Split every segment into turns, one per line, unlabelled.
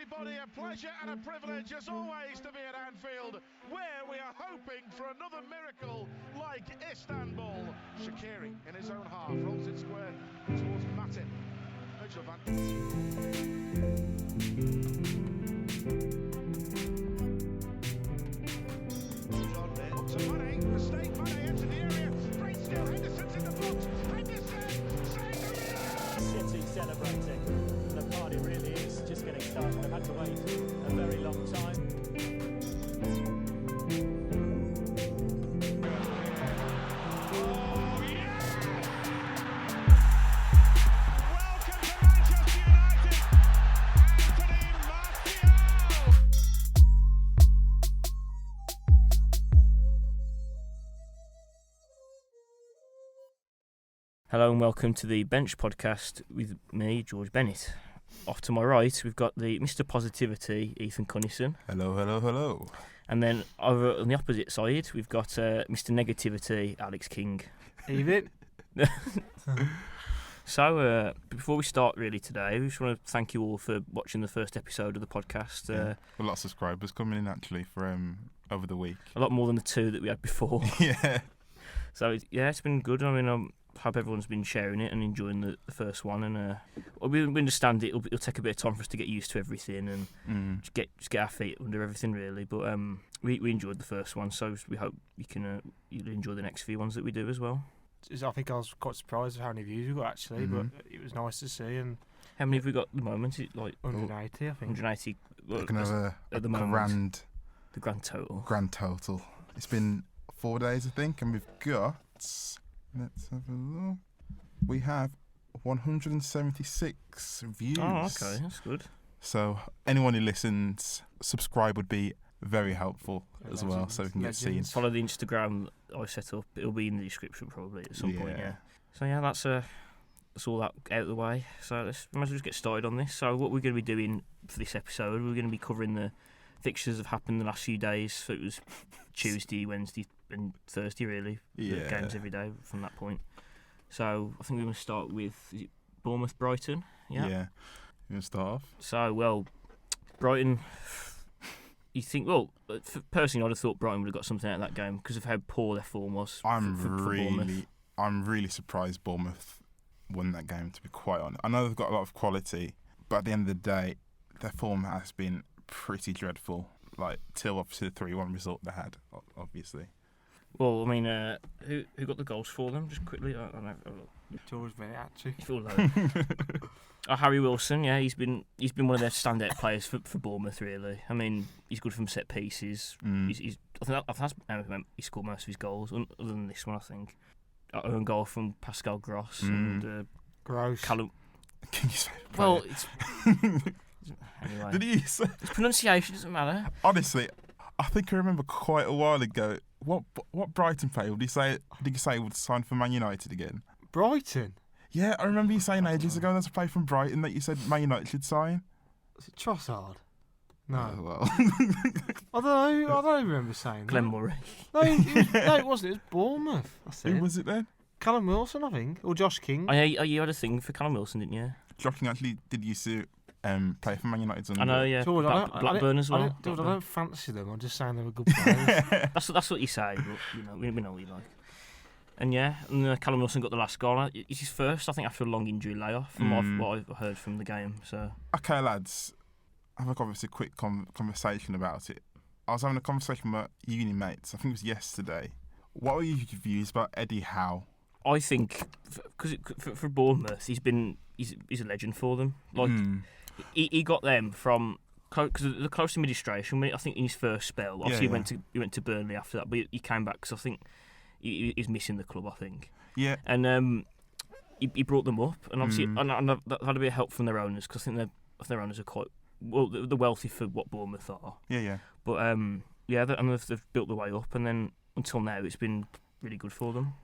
everybody, a pleasure and a privilege as always to be at Anfield, where we are hoping for another miracle like Istanbul. Shaqiri in his own half, rolls it square towards Matip. Mitchell van. Up to Mane, mistake, Mane into the area, great skill, Henderson's in the box, Henderson,
City celebrating. The party really is just getting started. They've had to wait a very long time.
Oh yeah! Welcome to Manchester United, Anthony Martial!
Hello and welcome to the Bench Podcast with me, George Bennett. Off to my right, we've got the Mr. Positivity, Ethan Cunnison.
Hello, hello, hello.
And then over on the opposite side, we've got Mr. Negativity, Alex King.
Evening.
So, before we start really today, we just want to thank you all for watching the first episode of the podcast.
A lot of subscribers coming in actually for over the week.
A lot more than the two that we had before.
Yeah.
So, it's been good. I mean, I hope everyone's been sharing it and enjoying the first one. And we understand it'll take a bit of time for us to get used to everything and just get our feet under everything, really. But we enjoyed the first one, so we hope you'll enjoy the next few ones that we do as well.
I think I was quite surprised at how many views we got actually, but it was nice to see. And
How many have we got at the moment? Is it like
180, I think.
180.
We're going to have
at the
a
moment. The grand total.
Grand total. It's been 4 days, I think, and we've got. Let's have a look. We have 176 views.
Oh, okay, that's good.
So anyone who listens, subscribe would be very helpful as well,
Legends,
so we can get seen.
Follow the Instagram I set up. It'll be in the description probably at some point. Yeah. So that's all that out of the way. So let's might as well just get started on this. So what we're going to be doing for this episode, we're going to be covering the fixtures that have happened the last few days. So it was Tuesday, Wednesday, and Thursday really.
Yeah.
Games every day from that point. So I think we're going to start with Bournemouth Brighton. Yeah.
You want to start off?
So well, Brighton. You think, personally, I'd have thought Brighton would have got something out of that game because of how poor their form was.
I'm
for Bournemouth.
really surprised Bournemouth won that game, to be quite honest. I know they've got a lot of quality, but at the end of the day, their form has been pretty dreadful. Like till obviously the 3-1 result they had, obviously.
Well, I mean, who got the goals for them? Just quickly, I don't know.
George Bennett actually.
You feel low. Harry Wilson, yeah, he's been one of their standout players for Bournemouth. Really, I mean, he's good from set pieces. I think he scored most of his goals, other than this one, I think. Own goal from Pascal Gross and
Gross.
Callum.
Can you say?
Well, it's anyway.
Did he say?
His pronunciation doesn't matter.
Honestly, I think I remember quite a while ago. What Brighton player would he say? Did you say he would sign for Man United again?
Brighton?
Yeah, I remember you saying ages ago there's a player from Brighton that you said Man United should sign.
Was it Trossard? No.
Oh, well.
I don't remember saying
Glenn
that.
Murray.
No, it wasn't. It was Bournemouth. That's it.
Who was it then?
Callum Wilson, I think. Or Josh King.
You had a thing for Callum Wilson, didn't you?
Joking actually did used to play for Man United.
I know, yeah.
George,
Blackburn as well.
I don't fancy them. I'm just saying they were good players.
That's what you say, but we know what you like. And Callum Wilson got the last goal. It's his first, I think, after a long injury layoff, from what I've heard from the game. So
okay, lads, have obviously a quick conversation about it. I was having a conversation with my uni mates. I think it was yesterday. What were your views about Eddie Howe?
I think because for Bournemouth, he's a legend for them. Like he got them from because the close administration. I think in his first spell, obviously he went to Burnley after that, but he came back because I think he's missing the club. I think. Yeah. And he brought them up, and obviously and that had a bit of help from their owners because I think their owners are quite they're wealthy for what Bournemouth are. Yeah. But and they've built the way up, and then until now it's been really good for them.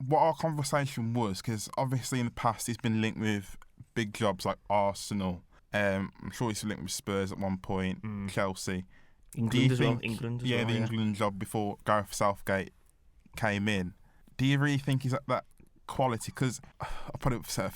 What our conversation was, because obviously in the past he's been linked with big jobs like Arsenal. I'm sure he's linked with Spurs at one point, Chelsea.
England as well.
England job before Gareth Southgate came in. Do you really think he's at that quality? Because I'll probably upset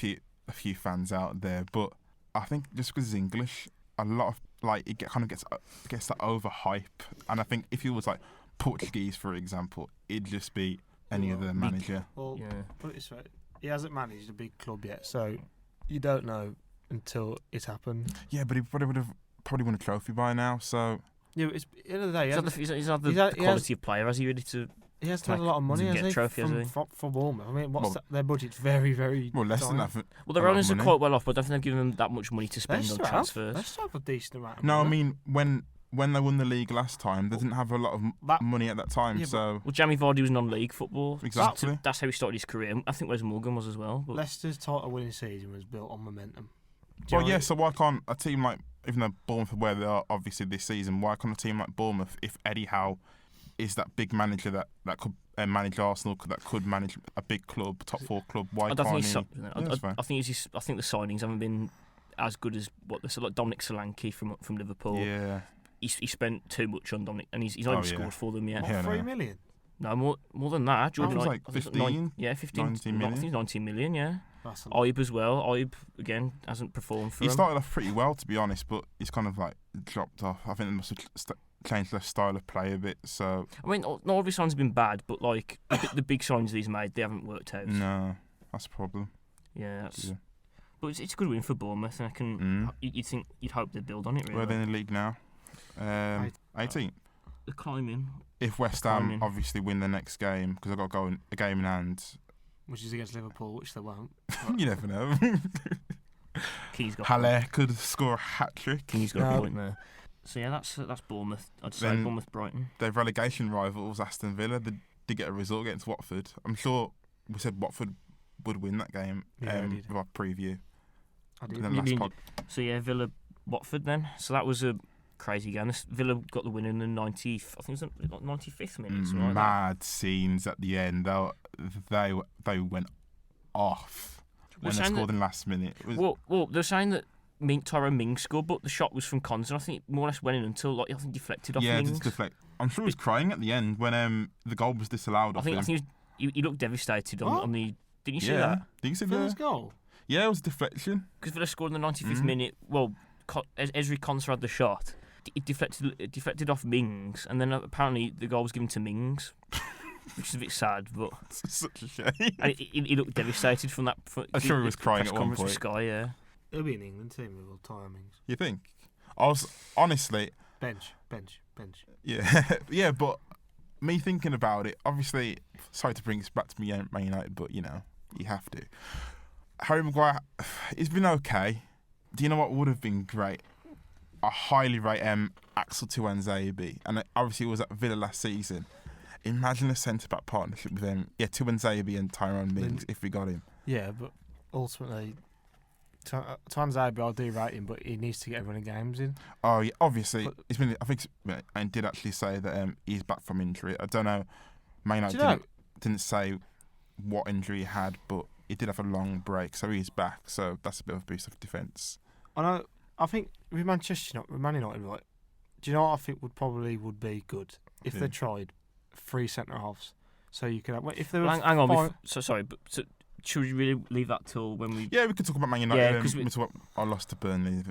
a few fans out there, but I think just because he's English, a lot of kind of gets that overhype, and I think if he was like Portuguese, for example, it'd just be any other manager.
Well, put it this way, he hasn't managed a big club yet, so you don't know until it happened.
Yeah, but he would have probably won a trophy by now. So
yeah, but it's at the end of the day,
he's had the quality of player. Has he ready to?
He has had a lot of money, has he?
Trophy,
for Bournemouth. I mean, their budget's very, very.
Well, less than that.
Well, their owners are quite well off, but I don't think they've given them that much money to spend on transfers.
Let's have a decent amount. Of
money. I
mean,
when they won the league last time, they didn't have a lot of money at that time.
Yeah,
so
Jamie Vardy was non-league football.
Exactly.
That's how he started his career. I think Wes Morgan was as well. But
Leicester's title-winning season was built on momentum.
Well, yeah. So why can't a team like, even though Bournemouth are where they are obviously this season, why can't a team like Bournemouth, if Eddie Howe is that big manager that could manage Arsenal, that could manage a big club, top 4 club, why
I
can't
think
he?
I think the signings haven't been as good as what they said. Like Dominic Solanke from Liverpool.
Yeah.
He spent too much on Dominic, and he's not even scored for them yet.
What, 3 million?
No, more than that.
Jordan, was like 15?
19 million. I think it's 19 million, yeah.
That's
Ibe as well. Ibe, again, hasn't performed for him.
He started off pretty well, to be honest, but he's kind of like dropped off. I think they must have changed their style of play a bit. So
I mean, not all of his signs have been bad, but like the big signs that he's made, they haven't worked out.
No, that's a problem.
Yeah, but it's a good win for Bournemouth, and you'd hope they'd build on it. Really.
Where are they in the league now? 18th.
They're climbing.
If West Ham obviously win the next game, because they've got to go a game in hand,
which is against Liverpool, which they won't.
You never know.
Key's got
Haller could score a hat trick.
Key's got a point there. So yeah, that's Bournemouth. I'd say Bournemouth, Brighton.
Their relegation rivals, Aston Villa, they did get a result against Watford. I'm sure we said Watford would win that game. With our preview.
I did.
So yeah, Villa, Watford then. So that was a crazy game. Villa got the win in the 90th. I think it was 95th minute. Like
mad scenes at the end. They went off when they scored in the last minute.
Well, they're saying that Tyrone Mings scored, but the shot was from Cons, and I think it more or less went in until I think deflected off Mings.
Yeah, deflect. I'm sure he was crying at the end when the goal was disallowed.
I think he looked devastated on the. Didn't you see that?
Did you see
Villa's goal?
Yeah, it was a deflection.
Because Villa scored in the 95th minute. Well, Ezri Konsa had the shot. It deflected off Mings, and then apparently the goal was given to Mings, which is a bit sad. But
it's such a shame.
And he looked devastated from that.
I'm sure he was crying at one point.
With Sky, yeah.
He'll be an England team with all timings.
You think? I was honestly
bench.
Yeah, but me thinking about it, obviously, sorry to bring us back to Man United, but you have to. Harry Maguire, he's been okay. Do you know what would have been great? I highly rate Axel Tuanzebe, and obviously it was at Villa last season. Imagine a centre-back partnership with him. Yeah, Tuanzebe and Tyrone Mings, if we got him.
Yeah, but ultimately, Tuanzebe, I'll do rate him, but he needs to get everyone in games in.
Oh, yeah, obviously. It's been. I think I did actually say that he's back from injury. I don't know. Man United didn't say what injury he had, but he did have a long break, so he's back. So that's a bit of a boost of defence.
I think with Man United, right? Do you know what I think would be good if they tried 3 centre halves? So you could have if there was.
Hang on, should we really leave that till when we?
Yeah, we could talk about Man United. Yeah, because we talk about our loss to Burnley.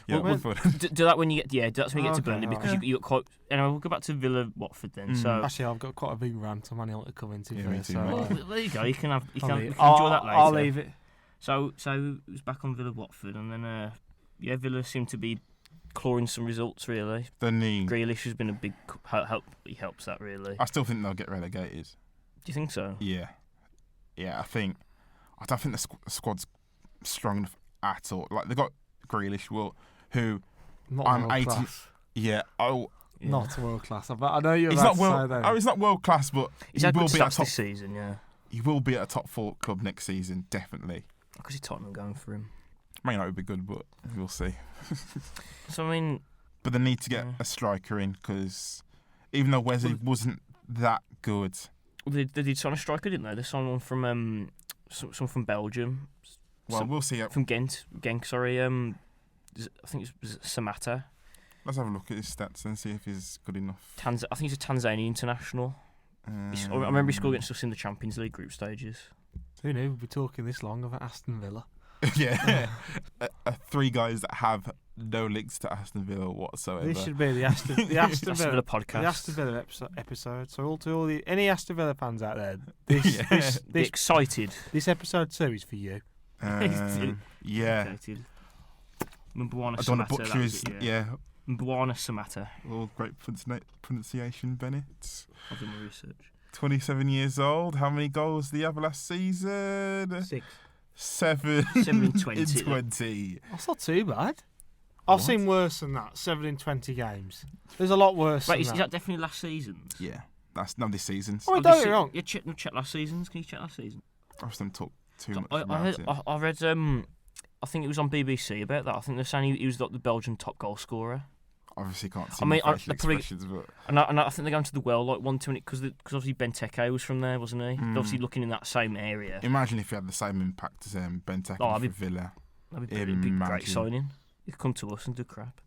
Do that when you get. Yeah, that's when you get to Burnley because you got quite. Anyway, we'll go back to Villa, Watford then. So
actually, I've got quite a big rant on Man United to come into.
Yeah, me too,
well, there you go. You can enjoy that later.
I'll leave it.
So it was back on Villa, Watford, and then Villa seemed to be clawing some results really. Grealish has been a big help. He helps that really.
I still think they'll get relegated.
Do you think so?
Yeah, I don't think the squad's strong enough at all. Like they got Grealish, who
not
I'm 80.
Class.
Yeah.
Not world class. I know you're
he's
about
not
to say that.
He's not world class, but
he will be at top this season. Yeah,
he will be at a top 4 club next season, definitely.
Because he's Tottenham going for him.
May not be good, but we'll see.
So I mean,
but they need to get a striker in because even though Wesley wasn't that good,
they did sign a striker, didn't they? They signed one from someone from Belgium.
Well, we'll see.
From Genk, sorry. I think it's Samatta.
Let's have a look at his stats and see if he's good enough.
I think he's a Tanzanian international. I remember he scored against us in the Champions League group stages.
Who knew we'd be talking this long about Aston Villa?
Yeah, three guys that have no links to Aston Villa whatsoever.
This should be the Aston
Aston
Villa
Villa podcast.
The Aston Villa episode. So any Aston Villa fans out there, this
Be excited.
This episode 2 is for you.
Yeah.
Mbwana
I don't want to
Samatta,
butcher
that was
his.
it,
Yeah.
Mbwana Samatta.
All great pronunciation, Bennett.
I've done my research.
27 years old. How many goals did he have last season?
6.
7
7 in
in
20.
20.
That's not too bad. I've seen worse than that. 7 in 20 games. There's a lot worse.
Wait,
than
is
that.
that definitely last season's?
Yeah, that's none of this season's.
Oh, don't get me wrong.
Yeah, check last season's. Can you check last season?
I just don't talk too much
I
about it.
read. I think it was on BBC about that. I think they're saying he was like the Belgian top goal scorer.
Obviously, can't see
I mean,
my facial
probably-
expressions, but
And I think they're going to the well like 1-2 because obviously Benteke was from there, wasn't he? They're obviously looking in that same area.
imagine if he had the same impact as Benteke
Oh,
for Villa.
That'd be brilliant. It'd be a great
Imagine.
signing. He'd come to us and do crap.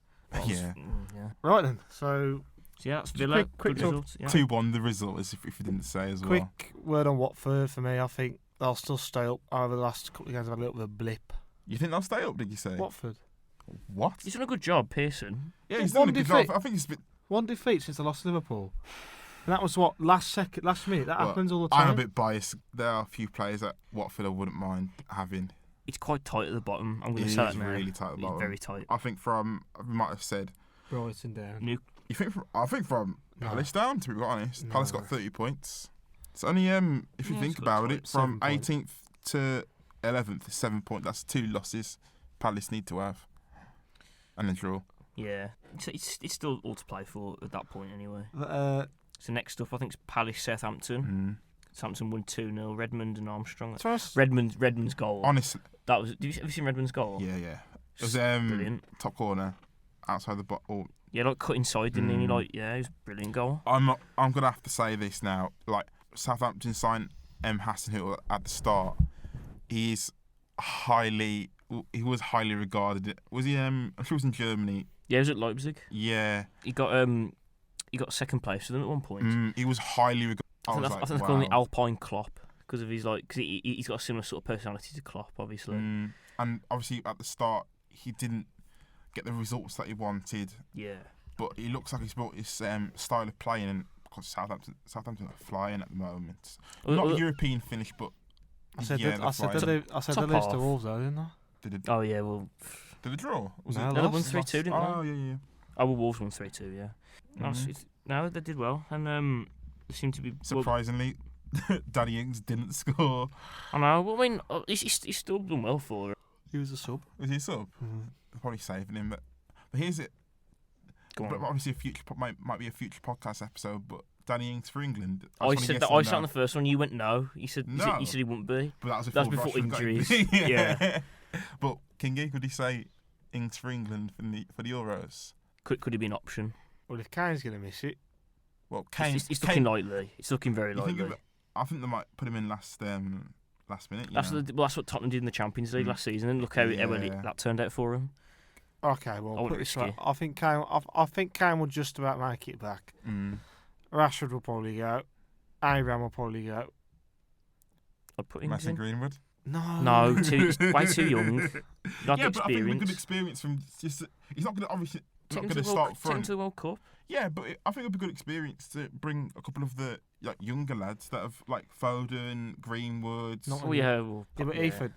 Yeah.
Yeah.
Right then. So
So yeah, that's Villa.
quick
Good
talk.
results. Yeah.
2-1 the result, as if you didn't say as well.
quick word on Watford for me. I think they'll still stay up. Over the last couple of games, I've had a little bit of a blip.
You think they'll stay up, did you say?
Watford.
What?
He's done a good job, Pearson.
Yeah, he's
One
done a good job.
defeat.
I think it's a bit...
1 defeat since they lost to Liverpool. And that was what last minute. That
Well,
happens all the time.
I'm a bit biased. There are a few players that Watford I wouldn't mind having.
It's quite tight at the bottom. I'm going
It
to say
is
that now.
really tight at the
It's
bottom.
very tight.
I think we might have said...
Brighton down.
New.
I think from
No.
Palace down, to be honest. Palace
No.
got 30 points. It's only, if you
Yeah,
think
it's got
about
tight.
it, from
7 points.
18th to 11th is 7 points. That's 2 losses Palace need to have. And a draw.
Yeah, it's still all to play for at that point anyway. So next up, I think it's Palace Southampton. Southampton won 2-0. Redmond and Armstrong. Redmond's goal.
Honestly,
That was. Have you seen Redmond's goal?
yeah. It was
Brilliant.
top corner, outside the bottle.
Yeah, like cut inside, didn't he? Like, yeah, it was a brilliant goal.
I'm gonna have to say this now. Like Southampton signed Hasenhüttl at the start. He was highly regarded. Was he? I'm sure he was in Germany.
Yeah, he was at Leipzig.
Yeah.
He got second place with them at one point.
He was highly regarded.
I think they're calling it Alpine Klopp because of his he's got a similar sort of personality to Klopp, obviously.
And obviously at the start he didn't get the results that he wanted.
Yeah.
But he looks like he's brought his style of playing, and because Southampton are flying at the moment. Not European finish, but
I said
yeah,
they lose
half.
to Wolves though, didn't I?
Oh yeah, well.
Did they draw? Was
No,
it?
They won
lost.
3-2, didn't they?
Oh yeah.
Oh, well, Wolves won 3-2, yeah. No, they did well, and they seem to be.
Surprisingly, Danny Ings didn't score.
I know. Well, I mean, he's still done well for it.
He was a sub.
Was he a sub? They're probably saving him, but here's it.
Go on.
But obviously, a future might be a future podcast episode. But Danny Ings for England.
I said that. I said on the first one. You went no. He said
No.
he said he wouldn't be.
But
That's before
Rashford got
injuries.
injured.
Yeah.
But Kingy, could he say Ings for England for the Euros?
Could he be an option?
Well, if Kane's going to miss it,
Well, Kane.
It's looking likely. It's looking very
You think
likely.
I think they might put him in last minute.
That's what Tottenham did in the Champions League last season, and look how well
Yeah.
that turned out for him.
okay. Well,
I wouldn't
put it this
risk
way,
it.
I think Kane will just about make it back. Rashford will probably go. Abraham will probably go.
I'd put him
Mason
in.
Greenwood.
No, he's way too young. Not
Yeah, but I think a good
experienced.
experience from just. He's not going to obviously
Take
not
him
going
to
to
the World-
start
take him
front.
to the World Cup.
Yeah, but I think it'd be a good experience to bring a couple of the younger lads that have Foden, Greenwood.
Not
Oh yeah, well,
Yeah, but
yeah.
Ethan,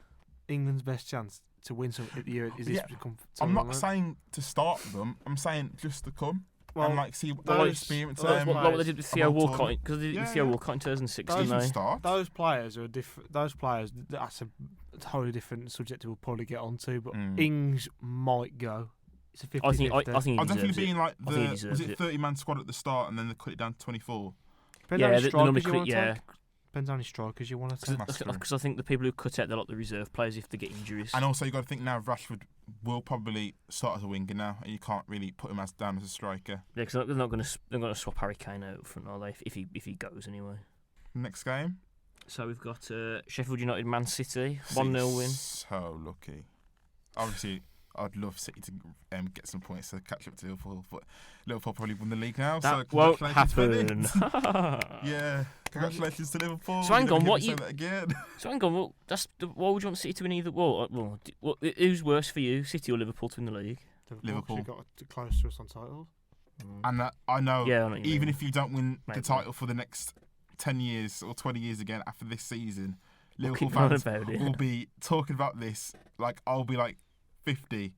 England's best chance to win some at the Euro is this
Yeah,
become.
I'm not saying to start them. I'm saying just to come
Well,
and see what
those-
their experience.
those
Like what they did with Theo
I'm on
Walcott,
tour.
because they did
Yeah,
with Theo
yeah.
Walcott in 2006,
Those
didn't
Doesn't
they?
start.
Those players are different. Those players, that's a totally different subject we'll probably get onto. But Ings might go. It's a 50-50.
I think he
I'll
deserves
definitely be
it.
in
I think he
was
deserves
it
it.
30-man squad at the start and then they cut it down to 24.
Depends
Yeah,
how many
the number
strikers you want to
yeah.
take. Depends how many strikers you want to take.
That's true.
Because I think the people who cut out, they're like the reserve players if they get injuries.
And also you got to think now Rashford will probably start as a winger now, and you can't really put him down as a striker.
Yeah, because they're not going to swap Harry Kane out up front, are they? If he goes anyway.
Next game,
So we've got Sheffield United, Man City, 1-0 win.
So lucky. Obviously, I'd love City to get some points to catch up to Liverpool, but Liverpool probably won the league now.
That
so
won't
congratulations,
happen.
Yeah, congratulations to Liverpool.
So hang on, what
say that again?
So hang on, why would you want City to win either? Who's worse for you, City or Liverpool to win the league?
Liverpool.
Got close to us on titles.
And I know, even
mean.
if you don't win
Maybe.
the title for the next 10 years or 20 years again after this season, Liverpool
keep on
fans
about it.
will be talking about this like I'll be like 50,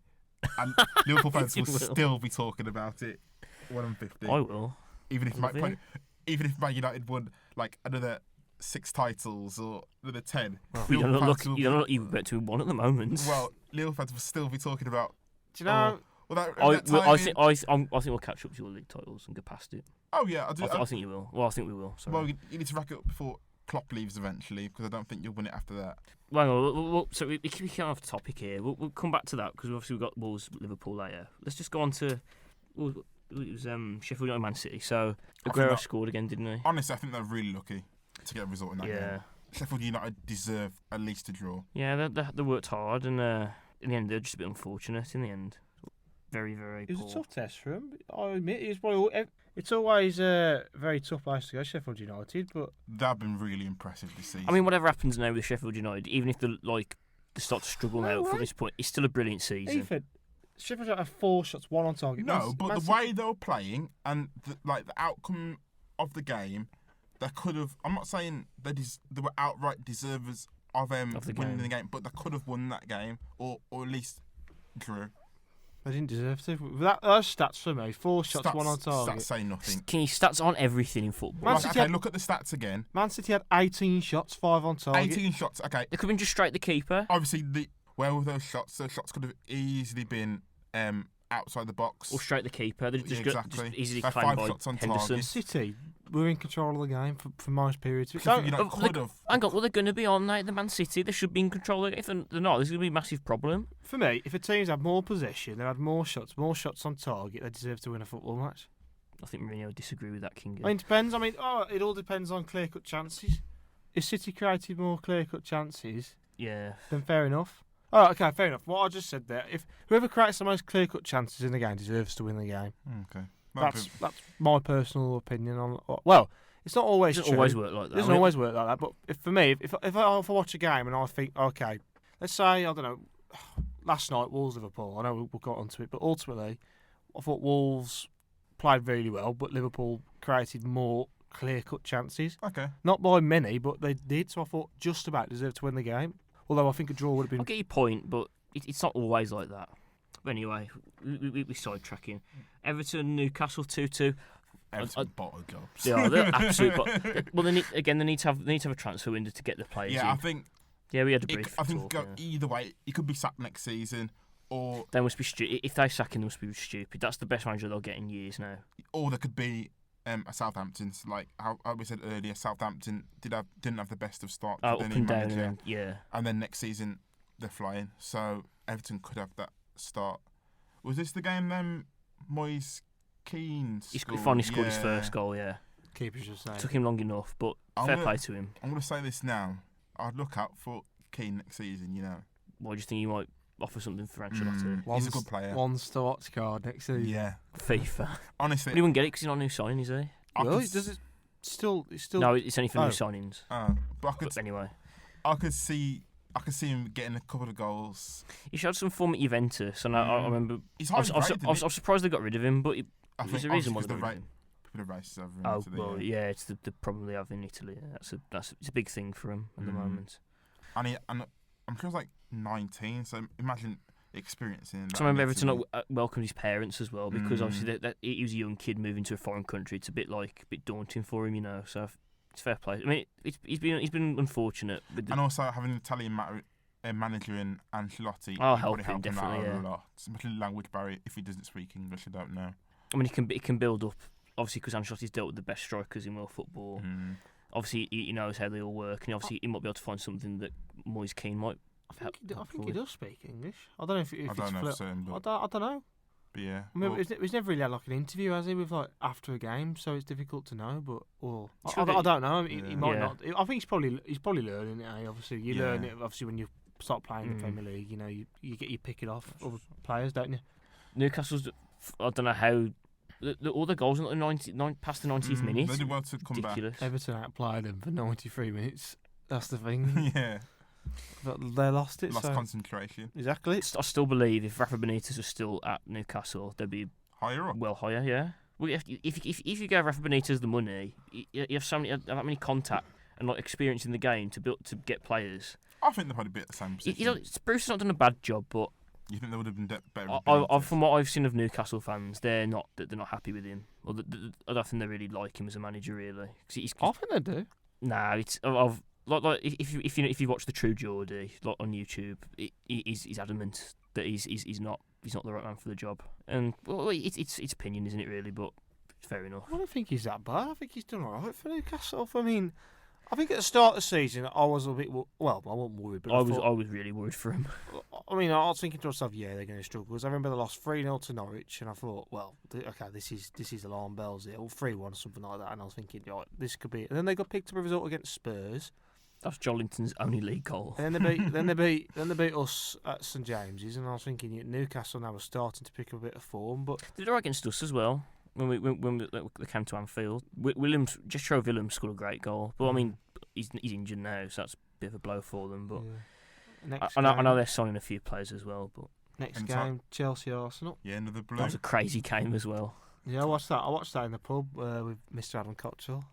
and Liverpool fans will still be talking about it when I'm 50.
I will.
Even if Man United won like another 6 titles or another 10.
You don't look even better to one at the moment.
Well, Liverpool fans will still be talking about.
Do you know?
I think we'll catch up to your league titles and go past it.
Oh yeah,
I think you will. Well, I think we will. Sorry.
Well, you need to rack it up before Klopp leaves eventually, because I don't think you'll win it after that.
Well, so we can't have the topic here. We'll come back to that because obviously we've got Wolves, Liverpool later. Let's just go on to it was Sheffield United, Man City. So Aguero scored again, didn't he?
Honestly, I think they're really lucky to get a result in that game.
Yeah.
Sheffield United deserve at least a draw.
Yeah, they worked hard, and in the end they're just a bit unfortunate. In the end, very, very
It was
poor.
a tough test for him. I admit it's always a very tough place to go, Sheffield United, but
They've been really impressive this season.
I mean, whatever happens now with Sheffield United, even if they start to struggle now from this point, it's still a brilliant season.
Ethan, Sheffield United have 4 shots, 1 on target.
No, but the way they were playing and the outcome of the game, they could have. I'm not saying they were outright deservers of winning the game, but they could have won that game or at least drew.
They didn't deserve to. Those stats for me: 4 shots, 1 on target.
Stats say nothing.
Stats aren't everything in football.
Look at the stats again.
Man City had 18 shots, 5 on target.
18 shots. Okay.
They could have been just straight the keeper.
Obviously, where were those shots? Those shots could have easily been outside the box
Or straight the keeper. They just easily
Had
claimed
5
by
shots on
Henderson.
target.
City were in control of the game for most periods.
Could have.
Hang on, they're going to be on now. The Man City, they should be in control. If they're not, there's going to be a massive problem.
For me, if a team's had more possession, they had more shots on target, they deserve to win a football match.
I think Mourinho would disagree with that, King.
I mean, it depends. It all depends on clear-cut chances. If City created more clear-cut chances,
Yeah.
then fair enough. Oh, okay, fair enough. What I just said there, if whoever creates the most clear-cut chances in the game deserves to win the game.
Okay.
That's my personal opinion on. Well, it's not always
It doesn't
true.
always work like that.
It doesn't always work like that. But if I watch a game and I think, okay, let's say I don't know, last night Wolves Liverpool. I know we'll go onto it, but ultimately, I thought Wolves played really well, but Liverpool created more clear-cut chances.
Okay.
Not by many, but they did. So I thought just about deserved to win the game. Although I think a draw would have been.
I'll get your point, but it's not always like that. But anyway, we sidetracking. Everton, Newcastle 2-2.
Everton bottle jobs.
Yeah, they're absolute. Well, they need to have a transfer window to get the players.
Yeah,
in.
I think.
Yeah, we had a brief.
I think either way, he could be sacked next seaon, or
they must be stupid. If they sack him, they must be stupid. That's the best manager they'll get in years now.
Or there could be a Southampton. Like how we said earlier, Southampton didn't have the best of starts.
Up and down,
and then next season they're flying. So Everton could have that start. Was this the game Moise Keane scored?
He finally scored his first goal. Yeah,
keepers just saying.
Took him long enough, but fair play to him.
I'm going to say this now. I'd look out for Keane next season.
Why do you think he might offer something for Ancelotti?
He's a good player.
One starts card next season.
Yeah.
FIFA.
Honestly,
but he wouldn't get it because he's not a new signing, is he?
Well, does it still?
No, it's only for new signings.
But
anyway,
I could see him getting a couple of goals.
He showed some form at Juventus, and I remember. I was surprised they got rid of him, but there's a reason why they got rid of him.
People are racist over him.
Yeah, it's the problem they have in Italy. It's a big thing for him at the moment.
And I'm sure he's like 19, so imagine experiencing that.
So I remember Everton welcomed his parents as well, because obviously he was a young kid moving to a foreign country. It's a bit daunting for him, So it's fair play. I mean, he's been unfortunate.
And also having an Italian manager in Ancelotti,
help him definitely.
A lot. It's a language barrier if he doesn't speak English. I don't know.
I mean, it can build up. Obviously, because Ancelotti's dealt with the best strikers in world football. Obviously, he knows how they all work, and obviously he might be able to find something that Moise Keane might.
I think he does speak English. I don't know if it's
I
don't know.
But yeah,
I mean, he's never really had like an interview, has he, with after a game? So it's difficult to know. But I don't know. He might not. I think he's probably learning it. Obviously, you learn it. Obviously, when you start playing the Premier League, you get your pick it off other players, don't you?
Newcastle's, I don't know how, all the goals in the past the 90th minute.
They did well to come
Ridiculous.
Everton outplayed them for 93 minutes. That's the thing.
Yeah.
But they lost it.
Lost concentration.
Exactly.
I still believe if Rafa Benitez was still at Newcastle, they'd be
Higher up.
well higher, yeah. Well, if you gave Rafa Benitez the money, you have that many contact and experience in the game to get players.
I think they'd probably be at the same position.
Bruce has not done a bad job, but
you think they would have been better?
From what I've seen of Newcastle fans, they're not happy with him. Or I don't think they really like him as a manager, really.
I think they do.
Nah, it's if you watch the True Geordie on YouTube, he's adamant that he's not the right man for the job. And it's opinion, isn't it, really? But fair enough.
I don't think he's that bad. I think he's done all right for Newcastle. I mean, I think at the start of the season, I was a bit I wasn't worried, but I
was really worried for him.
I mean, I was thinking to myself, yeah, they're going to struggle. Because I remember they lost 3-0 to Norwich, and I thought, well, okay, this is alarm bells here, or 3-1 or something like that. And I was thinking, right, this could be. And then they got picked up a result against Spurs.
That's Jolinton's only league goal.
And then they beat us at St James's, and I was thinking Newcastle now was starting to pick up a bit of form, but
they did all right against us as well when they came to Anfield. Joshua Willems scored a great goal, but I mean he's injured now, so that's a bit of a blow for them. But
yeah.
I know they're signing a few players as well. But
next game, Chelsea Arsenal.
Yeah, another blue.
That was a crazy game as well.
Yeah, I watched that in the pub with Mr. Adam Cottrell.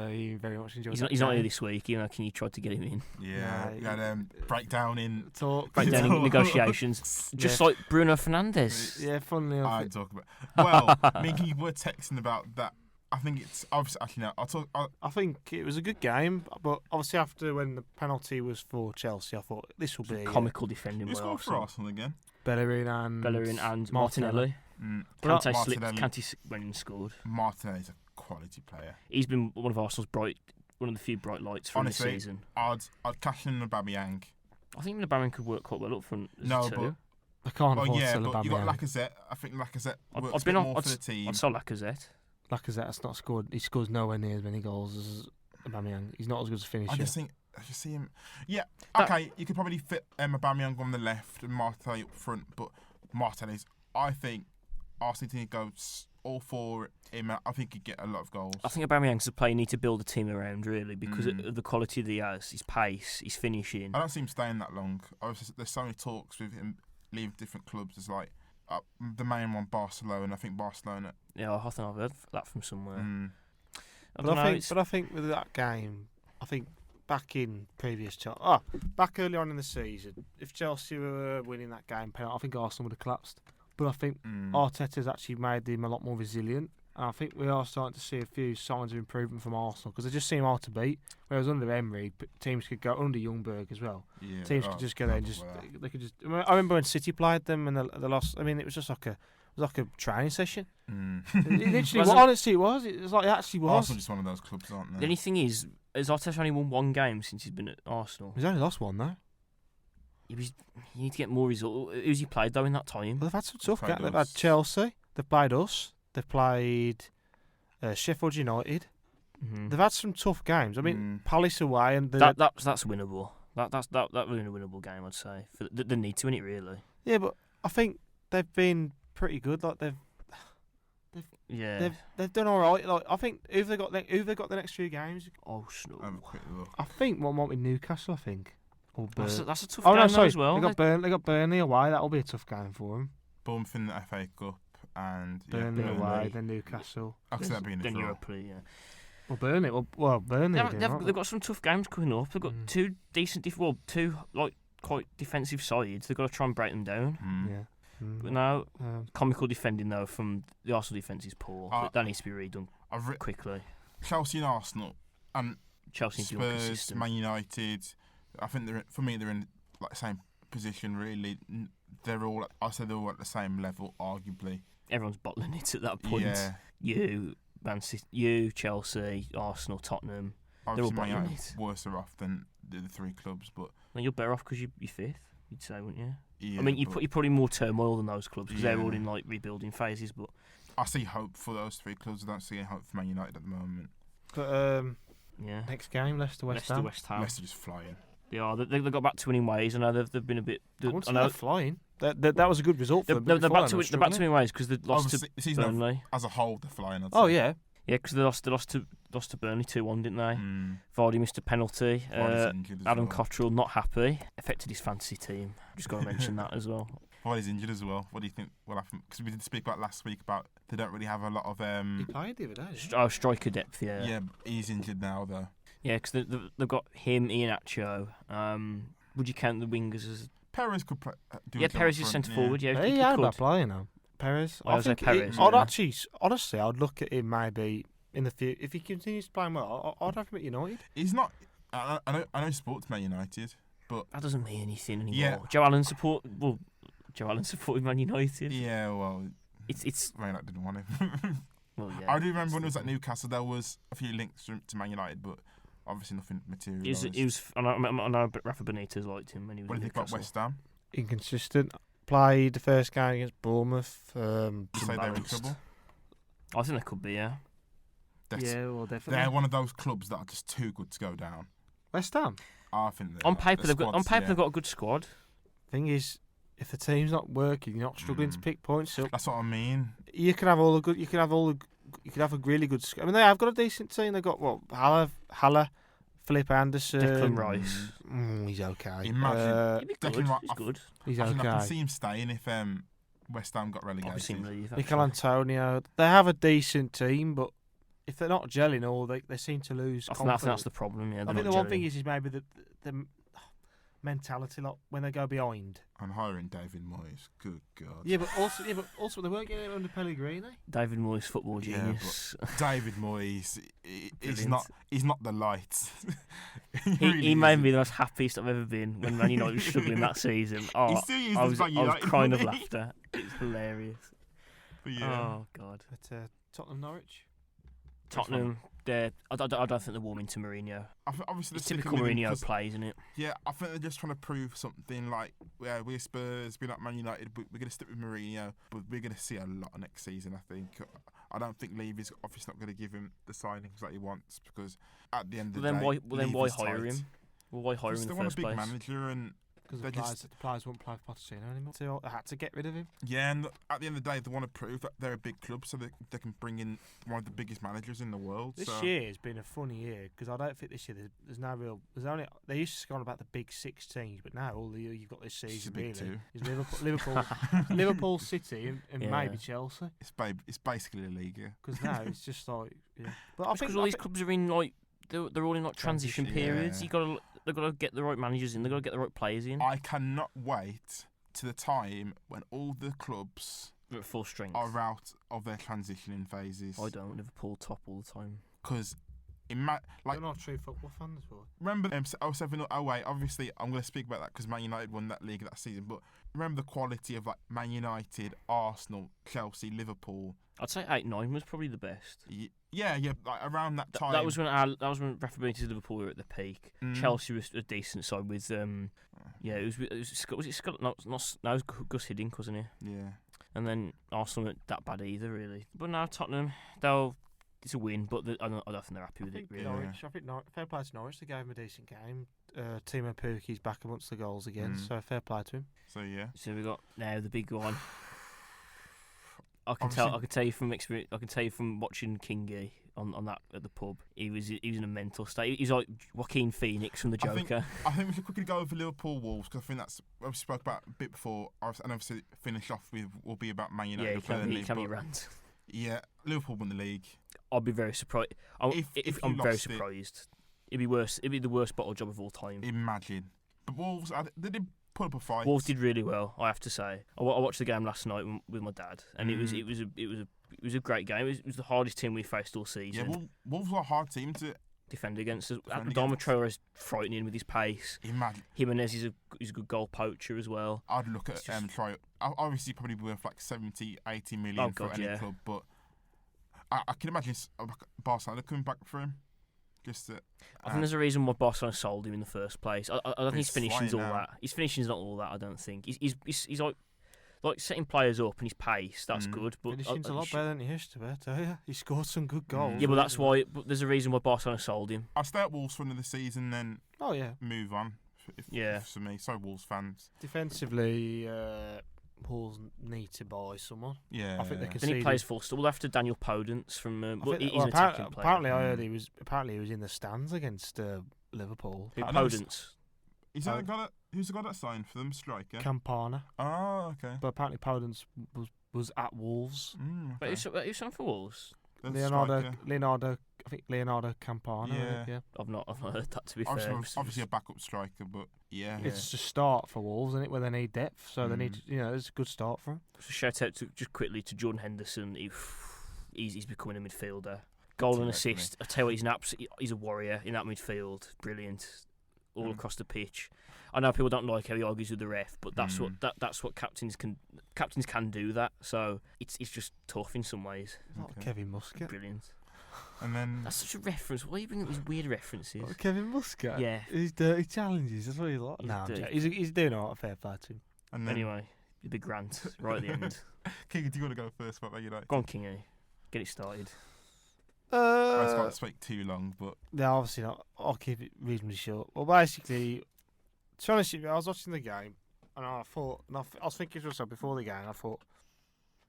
He very much enjoyed it.
He's not here this week. You tried to get him in.
Yeah, you had breakdown in
negotiations, just like Bruno Fernandes.
Yeah, funnily enough.
I'd talk about. Well, me and you were texting about that. I think it's obviously actually no.
I think it was a good game, but obviously after when the penalty was for Chelsea, I thought this will be
comical defending.
Who scored for Arsenal again?
Bellerin and
Martinelli.
Kante
went and scored.
Martinelli's a quality player.
He's been one of the few bright lights from this season.
I'd cash in Aubameyang.
I think Aubameyang could work quite well up front.
But
I can't afford to sell Aubameyang.
You got Lacazette. I think Lacazette works more for the team.
I'd sell Lacazette.
Lacazette has not scored. He scores nowhere near as many goals as Aubameyang. He's not as good as a finisher.
I just see him. Yeah, okay. You could probably fit Aubameyang on the left and Martinelli up front, but Martinelli's. I think Arsenal team goes all for him. I think he'd get a lot of goals. I think
Aubameyang's a player you need to build a team around, really, because of the quality that he has, his pace, his finishing.
I don't see him staying that long. There's so many talks with him leaving different clubs. There's like the main one, Barcelona. I think Barcelona.
Yeah, I think I've heard that from somewhere.
But I think with that game, I think back in back early on in the season, if Chelsea were winning that game, I think Arsenal would have collapsed. But I think Arteta's actually made him a lot more resilient. And I think we are starting to see a few signs of improvement from Arsenal because they just seem hard to beat. Whereas under Emery, teams could go under Youngberg as well. Yeah, teams could just go there and they could just. I remember when City played them and they lost. I mean, it was just like a training session. It literally, honestly, it was. It was like it actually was.
Arsenal just one of those clubs, aren't they?
The only thing is Arteta only won one game since he's been at Arsenal.
He's only lost one though.
You need to get more results. Who's he played though in that time?
Well, they've had some tough games. They've had Chelsea. They've played us. They've played Sheffield United. Mm-hmm. They've had some tough games. I mean, Palace away and
that's winnable. That's a winnable game, I'd say. They need to win it really.
Yeah, but I think they've been pretty good. Like they've done all right. Like I think who they got the next few games? I think what might be Newcastle. I think.
That's a tough game as well.
They got Burnley away. That'll be a tough game for them.
Bournemouth in the FA Cup and
Burnley away, then Newcastle.
That'd be in the
Europa League, yeah.
Well, Burnley.
They've got some tough games coming up. They've got two quite defensive sides. They've got to try and break them down.
Yeah.
But now, comical defending though from the Arsenal defence is poor. That needs to be redone quickly.
Chelsea and Arsenal and
Chelsea
Spurs, Man United. I think they're in like the same position really. They're all at the same level, arguably.
Everyone's bottling it at that point.
Yeah.
Man City, Chelsea, Arsenal, Tottenham.
Obviously, they're all bottling it. Worse off than the three clubs, but
you're better off because you're fifth. You'd say, wouldn't you?
Yeah,
I mean, you're probably more turmoil than those clubs because they're all in like rebuilding phases. But
I see hope for those three clubs. I don't see any hope for Man United at the moment.
But next game, Leicester West Ham.
Leicester just flying.
They are. They've got back to winning ways. I know they've been a bit.
I wouldn't say they're flying. That was a good result for them.
They're back to winning ways because they lost to Burnley.
As a whole, they're flying.
Oh yeah.
Yeah, because they lost to Burnley 2-1, didn't they? Vardy missed a penalty. Adam Cottrell not happy. Affected his fantasy team. Just got to mention that as well.
Vardy's injured as well. What do you think will happen? Because we did speak about last week about they don't really have a lot of.
He played the other day.
Striker depth. Yeah.
Yeah, he's injured now though.
Yeah, because they've got him, Iheanacho. Would you count the wingers as?
Perez could play.
Perez is centre forward. Yeah,
he had a player now. Perez.
I think Perez.
Honestly, I'd look at him maybe in the future if he continues playing well. I'd have him at United.
He's not. I know sports Man United, but
that doesn't mean anything anymore.
Yeah.
Joe Allen supported Man United.
Yeah, well,
it's
Reinhardt didn't want him.
Well, yeah.
I do remember when he was at Newcastle, there was a few links to Man United, but obviously nothing material.
I know Rafa Benitez liked him when he was.
What do you think about West Ham?
Inconsistent. Played the first game against Bournemouth.
You say they're in trouble?
I think they could be, yeah.
Well, definitely.
They're one of those clubs that are just too good to go down.
West Ham.
I think
on paper they've got a good squad.
Thing is, if the team's not working, you're not struggling to pick points up.
That's what I mean.
You can have all the good. You can have a really good. I mean, they have got a decent team. They've got Haller, Philip Anderson,
Declan Rice.
He's okay.
Imagine
he's good.
He's
I
okay.
can see him staying if West Ham got relegated.
Mikel Antonio. They have a decent team, but if they're not gelling, or they seem to lose.
I think that's the problem. Yeah,
I think the one thing is maybe the mentality when they go behind.
And hiring David Moyes, good God.
Yeah, but also they weren't getting it under Pellegrini.
David Moyes, football genius.
But David Moyes, he's not the light.
he made me the most happiest I've ever been when Man United was struggling that season. I was crying of laughter. It's hilarious.
But yeah.
Oh God. At Tottenham Norwich.
Tottenham. I don't think they're warming to Mourinho.
Obviously,
it's typical Mourinho play, isn't it?
Yeah, I think they're just trying to prove something. Like, yeah, we're Spurs, we're not Man United, but we're going to stick with Mourinho. But we're going to see a lot next season, I think. I don't think Levy's obviously not going to give him the signings that he wants because at the end of the day,
why hire him? Well, why hire him in the first place?
They want a big manager and.
Because the players won't play for Pochettino anymore. So they had to get rid of him.
Yeah, and at the end of the day, they want to prove that they're a big club so they can bring in one of the biggest managers in the world.
This year has been a funny year because I don't think this year there's no real. There's only they used to go on about the big 6 teams, but now all you've got this season really is Liverpool, City, and maybe Chelsea.
It's basically a league, yeah.
Because now it's just like
But I think all these clubs are in like they're all in like transition periods.
Yeah.
They've got to get the right managers in. They've got to get the right players in.
I cannot wait to the time when all the clubs
are at full strength
are out of their transitioning phases.
I don't. Liverpool top all the time.
Because
you're not a true football fan as well.
Remember 07 or 08? Obviously, I'm going to speak about that because Man United won that league that season. But remember the quality of like Man United, Arsenal, Chelsea, Liverpool.
I'd say 8-9 was probably the best.
Yeah, like around that time.
That was when Rafa Benitez Liverpool were at the peak. Chelsea was a decent side with it was Scott? No, it was Gus Hiddink, wasn't he?
Yeah.
And then Arsenal weren't that bad either, really. But now Tottenham, it's a win, but I don't think they're happy with it. Really.
I think fair play to Norwich. They gave him a decent game. Timo Pukki's back amongst the goals again, so fair play to him.
So yeah.
So we got now the big one. I can tell you from experience. I can tell you from watching Kingy on that at the pub. He was in a mental state. He's like Joaquin Phoenix from the Joker.
I think we should quickly go over Liverpool Wolves because I think that's what we spoke about a bit before. And obviously finish off with will be about Man United.
Yeah, can be rant.
Yeah, Liverpool won the league.
I'd be very surprised. If I'm very surprised. It'd be worse. It'd be the worst bottle job of all time.
Imagine. But Wolves, they did put up a fight.
Wolves did really well, I have to say. I watched the game last night with my dad, and it was a great game. It was the hardest team we faced all season.
Yeah, Wolves were a hard team to
defend against. Adama Traore is frightening with his pace.
Imagine.
Jimenez is a good goal poacher as well.
I'd look at Traore. Obviously, probably worth like 70, 80 million for any club, but I can imagine Barcelona coming back for him.
I think there's a reason why Barcelona sold him in the first place. I don't think his finishing's all that. His finishing's not all that. I don't think he's like setting players up and his pace. That's good, but
finishing's a lot better than he used to be. I tell you, he scored some good goals.
Yeah, but that's why. But there's a reason why Barcelona sold him.
I'll stay at Wolves for another season, then move on for me. So Wolves fans.
Defensively, Wolves need to buy someone.
Yeah,
I think they can.
Then he plays Forster after Daniel Podence from. He's an attacking player.
Apparently, I heard he was in the stands against Liverpool.
Podence.
Who's the guy that signed for them? Striker.
Campana.
Oh, okay.
But apparently Podence was at Wolves.
But who's signed for Wolves?
Leonardo. I think Leonardo Campana. Yeah.
I've not heard that, to be fair.
Obviously a backup striker, but yeah.
It's a start for Wolves, isn't it? Where they need depth, so they need. It's a good start for them.
So shout out just quickly to Jordan Henderson. He's becoming a midfielder. Goal and assist. I tell you what, he's a warrior in that midfield. Brilliant, all across the pitch. I know people don't like how he argues with the ref, but that's what captains can do. That, so it's just tough in some ways.
Like Kevin Muscat.
Brilliant.
And then
that's such a reference. Why are you bringing up these weird references?
Kevin Muscat.
Yeah,
his dirty challenges. That's what he's like. He's doing all right. Fair play to him.
And then,
anyway, the big rant right at the end.
King, do you want to go first about Man United?
Go on, Kingy. Get it started.
I can't speak too long, but
no, obviously not. I'll keep it reasonably short. Well, basically, to be honest with you, I was watching the game, and I was thinking to myself before the game. I thought,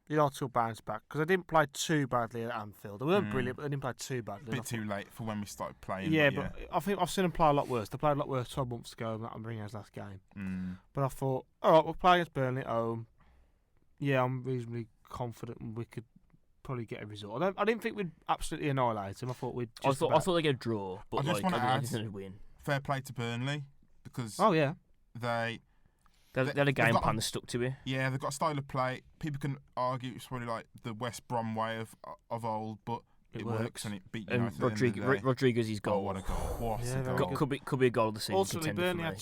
United will bounce back because they didn't play too badly at Anfield. They weren't brilliant, but they didn't play too badly.
A bit too late for when we started playing.
Yeah, but I think I've seen them play a lot worse. They played a lot worse 12 months ago, and that Mourinho's last game. But I thought, all right, we'll play against Burnley at home. Yeah, I'm reasonably confident we could probably get a result. I didn't think we'd absolutely annihilate them. I thought we'd. I
thought they'd get a draw, but
I just want to add,
a win.
Fair play to Burnley because
they had a game plan that stuck to it.
Yeah, they've got a style of play. People can argue it's probably like the West Brom way of old, but it works and it beat United.
And Rodriguez's goal.
Oh, what a goal! What a goal!
Could be a goal of the season.
Ultimately, Burnley had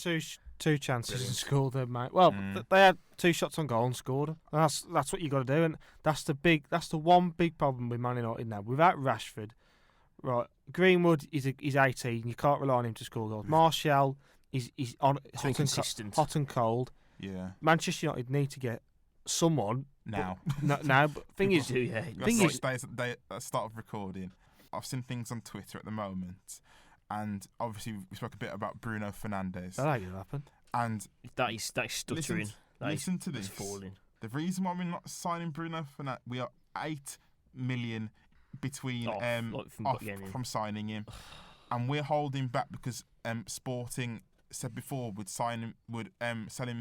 two chances and scored them, mate. Well, they had 2 shots on goal and scored them. And that's what you got to do, and that's the one big problem with Man United now. Without Rashford, right? Greenwood is 18. You can't rely on him to score goals. Martial is on hot and cold.
Yeah.
Manchester United need to get someone
now.
Now, but thing is,
at the start of recording, I've seen things on Twitter at the moment, and obviously we spoke a bit about Bruno Fernandes.
That ain't gonna happen.
And that is stuttering.
Listen to this.
Falling.
The reason why we're not signing Bruno Fernandes, we are 8 million between from signing him, and we're holding back because Sporting said before would sell him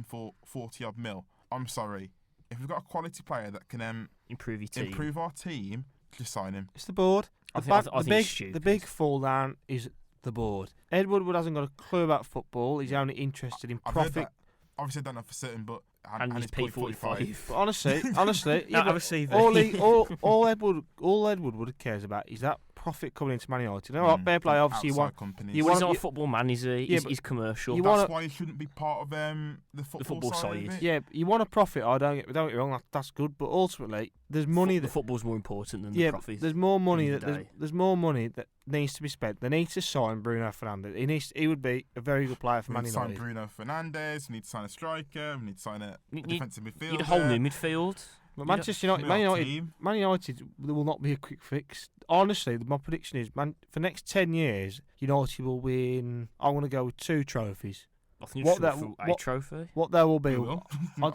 for 40 odd mil. I'm sorry. If we've got a quality player that can improve our team, just sign him.
It's the board.
I think it's stupid.
The big fall down is the board. Ed Woodward hasn't got a clue about football. He's only interested in profit.
Obviously, I don't know for certain, but
and he's P45.
But honestly, all Ed Woodward cares about is that profit coming into Man United. All right, fair play. Obviously,
he's not a football man, is he? He's commercial.
That's why he shouldn't be part of the football side.
Yeah, you want a profit. Don't get me wrong. That's good, but ultimately, there's money.
The football's more important than the profit.
There's more money there's more money that needs to be spent. They need to sign Bruno Fernandes. He would be a very good player for Man United.
We need to sign Bruno Fernandes. We need to sign a striker. We need to sign a defensive midfielder.
You need a whole new midfield.
But Manchester United, Man United will not be a quick fix. Honestly, my prediction is, for next 10 years, United will win. I want to go with 2 trophies.
I think a trophy.
What there will be?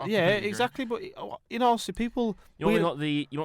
Yeah, exactly. But so people.
You might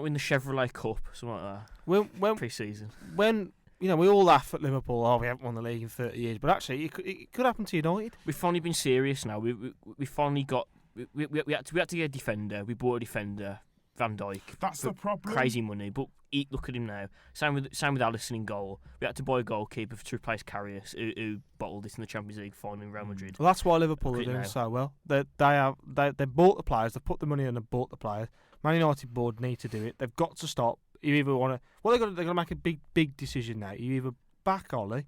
win the Chevrolet Cup, something like that. Pre-season.
When we all laugh at Liverpool. Oh, we haven't won the league in 30 years. But actually, it could happen to United.
We've finally been serious now. We finally got. We had to get a defender. We bought a defender, Van Dijk.
That's the problem.
Crazy money, but look at him now. Same with Alisson in goal. We had to buy a goalkeeper to replace Karius, who bottled this in the Champions League final in Real Madrid.
Well, that's why Liverpool are doing so well. They bought the players. They put the money in and bought the players. Man United board need to do it. They've got to stop. You either want to. Well, they're going to make a big decision now. You either back Ollie,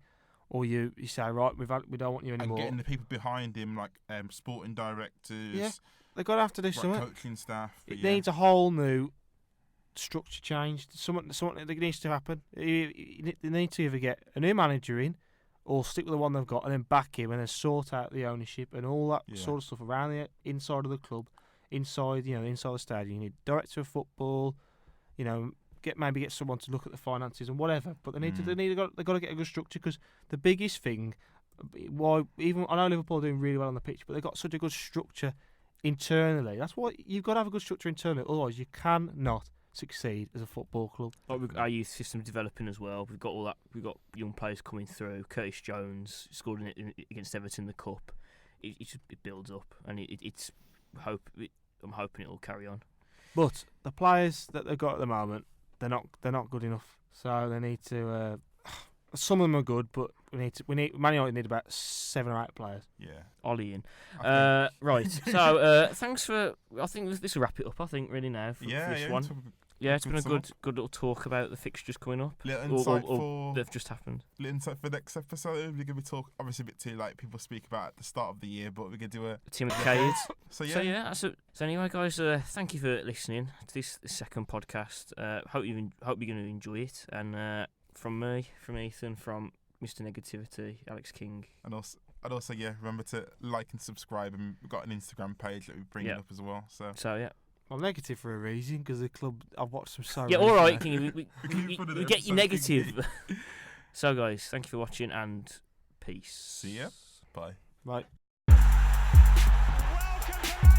or you say, right, we don't want you anymore.
And getting the people behind him, like sporting directors.
Yeah, they've got to have to do something.
Coaching staff.
It needs a whole new structure change. Something that needs to happen. They need to either get a new manager in, or stick with the one they've got, and then back him, and then sort out the ownership and all that sort of stuff around the inside of the club, inside the stadium. You need director of football. Maybe get someone to look at the finances and whatever. But they've got to get a good structure, because the biggest thing Why? Even I know Liverpool are doing really well on the pitch, but they've got such a good structure internally. That's what you've got to have a good structure internally. Otherwise, you cannot succeed as a football club.
Our youth system developing as well. We've got all that. We've got young players coming through. Curtis Jones scored against Everton in the cup. It builds up, and I'm hoping it will carry on.
But the players that they've got at the moment, they're not good enough. So they need to. Some of them are good, but Man Utd need about 7 or 8 players.
Yeah.
Ollie in. Right. So thanks for. I think this will wrap it up. I think really now for this one. It's been a good little talk about the fixtures coming up.
Little insight
or they've just happened.
Little insight for the next episode. We're going to talk obviously a bit too like people speak about at the start of the year, but we're going to do a
team of decades.
So
So anyway, guys, thank you for listening to this second podcast. Hope you're going to enjoy it. And from me, from Ethan, from Mr. Negativity, Alex King,
and also remember to like and subscribe. And we've got an Instagram page that we bring up as well. So
yeah.
I'm negative for a reason because the club I've watched them so.
Yeah, all right, King. We get you negative. So, guys, thank you for watching and peace.
See ya. Bye.
Bye.
Welcome to